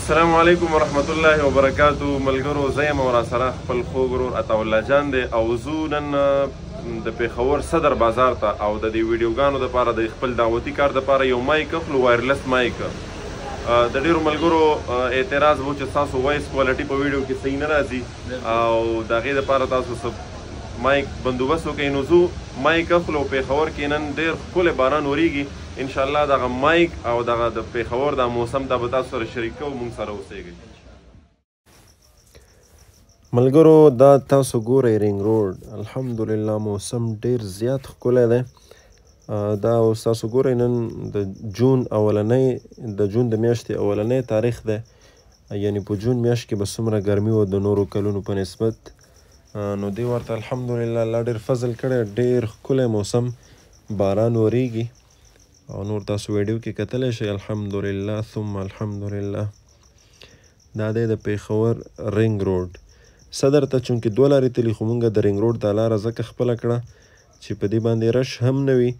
السلام علیکم ورحمت الله وبرکاتو. ملګرو زه یم او راسره خپل خوږ ورور عطاالله جان دی او زو نن د پېښور صدر بازار ته او د دې ویډیوګانو دپاره د خپل دعوتي کار دپاره یو مایک اخلو، وایرلس مایک. د ډېرو ملګرو اعتراض و چې ستاسو وایس کوالټي په ویډیو کې صحیح نه راځي او د هغې دپاره تاسو مایک بندوبست وکړئ. نو زو مایک اخلو پېښور کې نن ډېر ښکلی باران وریږي. انشاءالله دغه مایک او دغه د پېښور دا موسم دا به تاسو سره شریک کوو، موږ سره اوسیږئ. ملګرو دا تاسو ګورئ رینګ روډ، الحمدلله موسم ډېر زیات ښکلی دی. دا اوس تاسو ګورئ نن د جون د میاشتې اولنی تاریخ دی، یعنې په جون میاشت کې به څومره ګرمي وه د نورو کلونو په نسبت. نو دې ورته الحمدلله الله ډېر فضل کړی، ډېر ښکلی موسم، باران وریږي او نور تاسو ویډیو کې کتلی شئ. الحمدلله ثم الحمدلله. دا دی د پېښور رینګ روډ صدر ته، چونکې دوه لارې تلي خو موږ د رینګ روډ دا لاره ځکه خپله کړه چې په دې باندې رش هم نه وي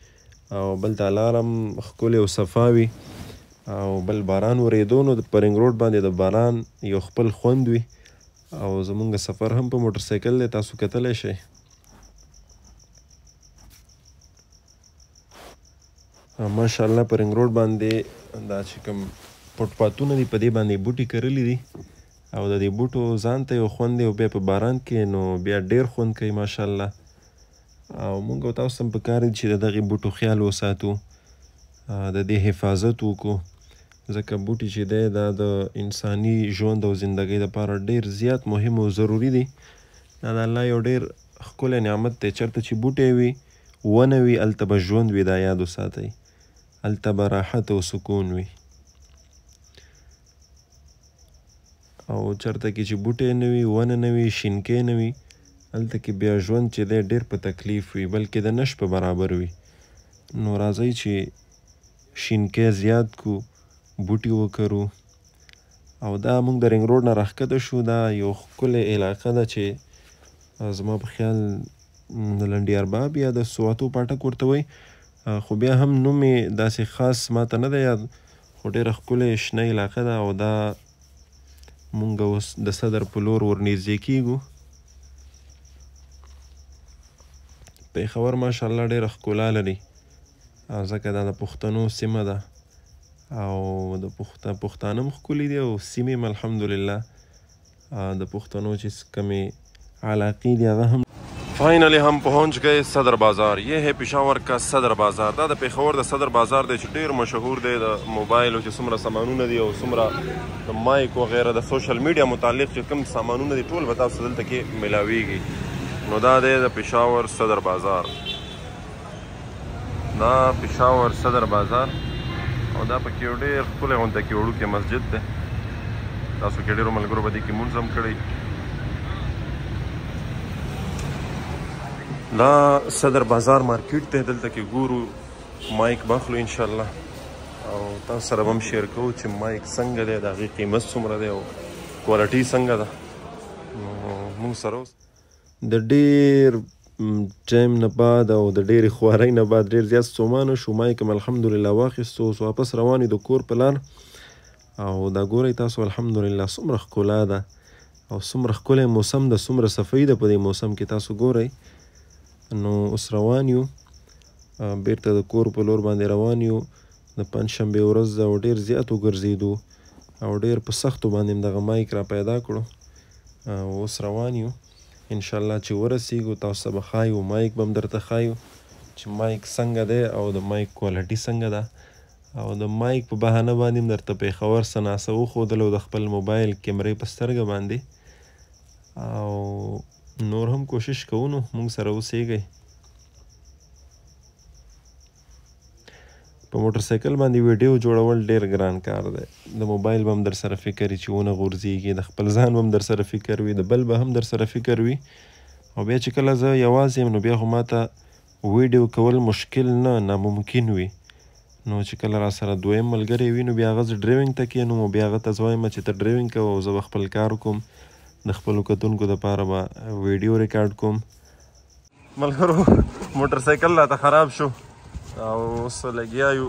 او بل دا لاره هم ښکلې او صفا وي او بل باران ورېدو نو په رینګ روډ باندې د باران یو خپل خوند وي او زموږ سفر هم په موټر سایکل دی، تاسو کتلی شئ. ماشاءالله په رینګ روډ باندې دا چې کوم فوټپاتونه دي په دې باندې بوټي کرلي دي او د دې بوټو ځان ته یو خوند دی او بیا په باران کې نو بیا ډېر خوند کوي ماشاءالله. او موږ او تاسو هم پکار دي چې د دغې بوټو خیال وساتو، د دې حفاظت وکړو، ځکه بوټي چې دی دا د انساني ژوند او زندګۍ دپاره ډېر زیات مهم او ضروري دي. دا د الله یو ډېر ښکلی نعمت دی. چېرته چې بوټی وي ونه وي هلته به ژوند وي، دا یاد وساتئ، هلته به راحت او سکون وي. او چېرته کې چې بوټی نه وي، ونه نه وي، شینکۍ نه وي، هلته کې بیا ژوند چې دی ډېر په تکلیف وي، بلکې د نش په برابر وي. نو راځئ چې شینکۍ زیات کړو، بوټي وکرو. او دا موږ د رینګ روډ نه راښکته شو، دا یو ښکلی علاقه ده چې زما په خیال د لنډیارباب یا د سواتو پاټک ورته وایي، خو بیا هم نوم یې داسې خاص ماته نه دی یاد، خو ډېره ښکلې شنه علاقه ده او دا مونږ اوس د صدر په لور ورنږدې کیږو. پېښور ماشاءالله ډېره ښکلا لري ځکه دا د پښتنو سیمه ده او د پښتانه هم ښکلي دي او سیمې هم الحمدلله د پښتنو چې کمې علاقې دي هغه هم. فائنلی हम पहुंच गए सदर बाज़ार. ये है पेशावर का सदर बाज़ार. دا د پېښور د صدر بازار دی چې ډېر مشهور دی د موبایل او چې څومره سامانونه دي او څومره د مایک وغیره د سوشل میډیا متعلق چې کوم سامانونه دي ټول به تاسو دلته کې ملاویږي. نو دا دی د پېښور صدر بازار، دا پېښور صدر بازار او دا پکې یو ډېر ښکلی غونته کې وړوکی مسجد دی. تاسو کې ډېرو ملګرو به دې کې لمونځ هم کړی. دا صدر بازار مارکیټ دی، دلته کې ګورو مایک به اخلو انشاءالله او تاسو سره به هم شیر کوو چې مایک څنګه دی، د هغې قیمت څومره دی او کوالټي څنګه ده. نو موږ سره اوس د ډېر ټایم نه بعد او د ډېرې خوارۍ نه بعد ډېر زیات ستومانه شو. مایک هم الحمدلله واخیستو، اوس واپس روان یو د کور په لار. او دا ګورئ تاسو الحمدلله څومره ښکلا ده او څومره ښکلی موسم ده، څومره صفایي ده په دې موسم کې، تاسو ګورئ. نو اوس روان یو بیرته د کور په لور باندې روان یو. د پنجشنبې ورځ ده او ډېر زیات وګرځېدو او ډېر په سختو باندې هم دغه مایک را پیدا کړو. اوس روان یو انشاءالله چې ورسېږو تاسو ته به ښایو، مایک به هم درته ښایو چې مایک څنګه دی او د مایک کوالټي څنګه ده او د مایک په بهانه باندې هم درته پېښور څه ناسه وښودل او د خپل موبایل کیمرې په سترګه باندې او نور هم کوشش کوو. نو موږ سره اوسیږئ. په موټر سایکل باندې ویډیو جوړول ډېر ګران کار دی. د موبایل به هم در سره فکر وي چې ونه غورځېږي، د خپل ځان به هم در سره فکر وي، د بل به هم در سره فکر وي. او بیا چې کله زه یوازې یم نو بیا خو ماته ویډیو کول مشکل نه، ناممکن وي. نو چې کله را سره دویم ملګری وي نو بیا هغه زه ډریونګ ته کښېنم او بیا هغه ته زه وایم چې ته ډریونګ کوه او زه به خپل کار وکړم، د خپلو کتونکو دپاره به ویډیو ریکارډ کوم. ملګرو موټر سایکل راته خراب شو او اوس لګیا یو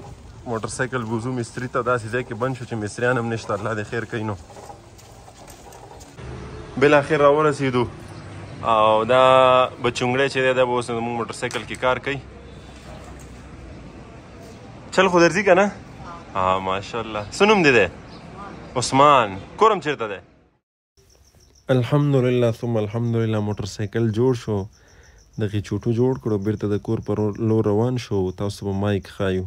موټر سایکل بوزو مستري ته داسې ځای کې بند شو چې مستریان هم نشته الله دې خیر کوي نو بالاخر راورسېدو او دا بچونګړی چې دی دا به اوس زموږ موټر سایکل کې کار کوي چل خو درځي که نه ماشاءالله څه نوم دی عثمان کور هم چېرته دی الحمدلله ثم الحمدلله موټر سایکل جوړ شو دغې چوټو جوړ کړو بیرته د کور پر لور روان شو تاسو به مایک ښایو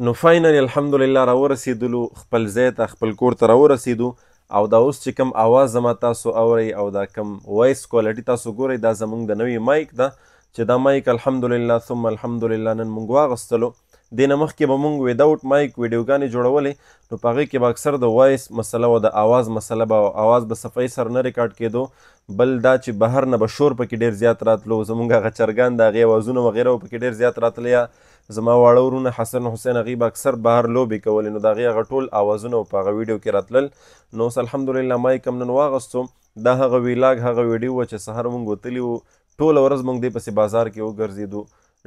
نو فاینلی الحمدلله راورسېدلو خپل ځای ته خپل کور ته راورسېدو او دا اوس چې کوم اواز زما تاسو اورئ او دا کوم وایس کوالټي تاسو ګورئ دا زموږ د نوي مایک ده چې دا مایک الحمدلله ثم الحمدلله نن موږ واغستلو دې نه مخکې به موږ وداوټ مایک ویډیوګانې جوړولې نو په هغې کې به اکثر د وایس مسله و د آواز مسله به آواز به صفایي سره نه ریکارډ کېدو بل دا چې بهر نه به شور پکې ډېر زیات راتلو زموږ هغه چرګان د هغې اوازونه وغیره به پکې ډېر زیات راتله یا زما واړه ورونه حسن حسین هغوی به اکثر بهر لوبې کولې نو د هغې هغه ټول اوازونه په هغه ویډیو کې راتلل نو اوس الحمدلله مایک هم نن واغستو دا هغه ویلاګ هغه ویډیو وه چې سهار موږ وتلي وو ټوله ورځ موږ دې پسې بازار کې وګرځېدو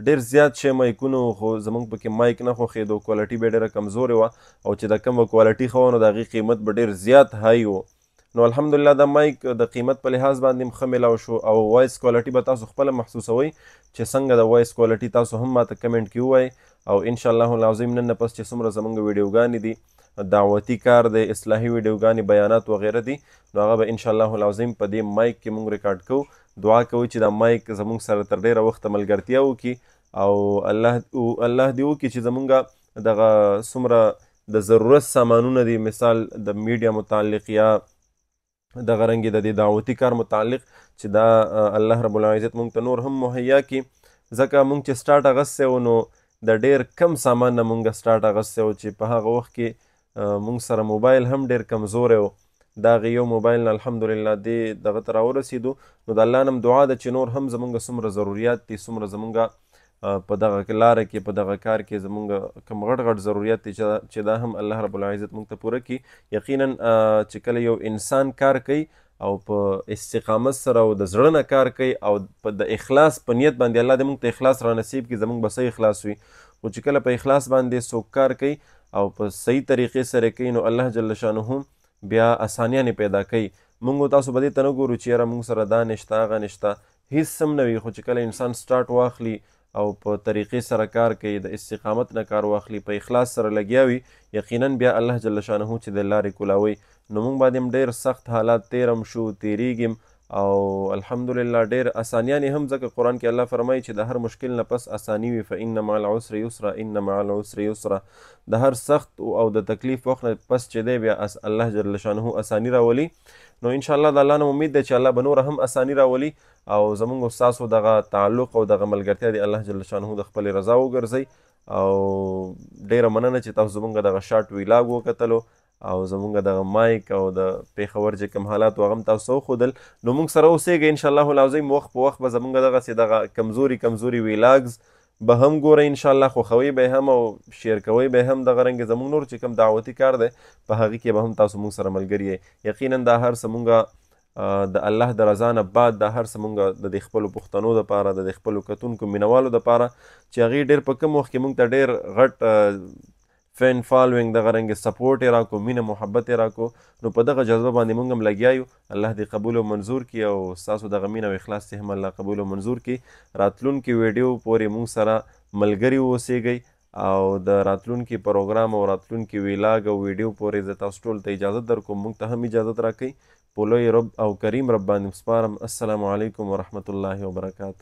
ډېر زیات شی مایکونه خو زموږ پکې مایک نه خوښېدو کوالټي به ډېره کمزورې وه او چې د کومه کوالټي ښه وه نو د هغې قیمت به ډېر زیات های و نو الحمدلله دا مایک د قیمت په لحاظ باندې هم ښه میلاو شو او وایس کوالټي به تاسو خپله محسوسوئ چې څنګه د وایس کوالټي تاسو هم ماته کمنټ کې ووایئ او انشاءالله العظیم نن نه پس چې څومره زموږ ویډیوګانې دي دعوتي کار دی اصلاحي ویډیوګانې بیانات وغیره دي نو هغه به انشاءالله العظیم په دې مایک کې موږ ریکارډ کوو دعا کوو چې دا مایک زموږ سره تر ډېره وخته ملګرتیا وکړي او الله دې وکړي چې زموږ دغه څومره د ضرورت سامانونه دي مثال د میډیا متعلق یا دغه رنګې د دې دعوتي کار متعلق چې دا الله رب العزت موږ ته نور هم مهیا کړي ځکه موږ چې سټارټ اغستی و نو د ډېر کم سامان نه موږ سټارټ اغستی و چې په هغه وخت کې موږ سره موبایل هم ډېر کمزوری و د هغې یو موبایل نه الحمدلله دې دغه ته راورسېدو نو د الله نه دعا ده چې نور هم زموږ څومره ضروریات دي څومره زموږ په دغه لاره کې په دغه کار کې زموږ کوم غټ غټ ضروریات دي چې دا هم الله رب العزت موږ ته پوره کړي یقینا چې کله یو انسان کار کوي او په استقامت سره او د زړه نه کار کوي او په د اخلاص په نیت باندې الله دې موږ ته اخلاص را نصیب کړي زموږ به صحیح اخلاص وي خو چې کله په اخلاص باندې څوک کار کوي او په صحیح طریقې سره کوي نو الله جل شانه بیا اسانیانې پیدا کوي موږ تاسو به دې ته نه ګورو چې یاره موږ سره دا نشته هغه نشته هیڅ هم نه وي خو چې کله انسان سټارټ واخلي او په طریقې سره کار کوي د استقامت نه کار واخلي په اخلاص سره لګیا وي یقینا بیا الله جل شانه چې د لارې کولاوي نو موږ باندې هم ډېر سخت حالات تیرم شو تیریږم او الحمدلله ډېر اسانیانې هم ځکه قرآن کې الله فرمایي چې د هر مشکل نه پس اساني وي فإن مع العسر یسرا ان مع العسر یسرا د هر سخت او د تکلیف وخت نه پس چې دی بیا الله جل شانه اساني راولي نو انشاءالله د الله نه امید دی چې الله به نوره هم اساني راولي او زموږ او ستاسو دغه تعلق او دغه ملګرتیا دی الله جل شانه د خپلې رضا وګرځئ او ډېره مننه چې تاسو زموږ دغه شارټ ویلاګ وکتلو او زموږ دغه مایک او د پېښور چې کوم حالات و هغه هم تاسو وښودل نو موږ سره اوسېږئ انشاءالله العظیم وخت په وخت به زموږ دغسې دغه کمزوري ویلاګز به هم ګورئ انشاءالله خوښوئ به هم او شیر کوئ به هم دغه رنګې زموږ نور چې کوم دعوتي کار دی په هغې کې به هم تاسو موږ سره ملګري یئ یقینا دا هر څه موږ د الله د رضا نه بعد دا هر څه موږ د دې خپلو پښتنو دپاره د دې خپلو کتونکو مینوالو دپاره چې هغې ډېر په کم وخت کې موږ ته ډېر غټ فین فالوینګ دغه رنګې سپورټ یې راکړو مینه محبت یې راکړو نو په دغه جذبه باندې موږ هم لګیا یو الله دې قبول او منظور کړي او ستاسو دغه مینه او اخلاص دې هم الله قبول او منظور کړي راتلونکي ویډیو پورې موږ سره ملګري واوسېږئ او د راتلونکي پروګرام او راتلونکي ویلاګ او ویډیو پورې زه تاسو ټول ته اجازه درکوم موږ ته هم اجازت راکوئ په لوی رب او کریم رب باندې سپارم السلام علیکم ورحمة الله وبرکاته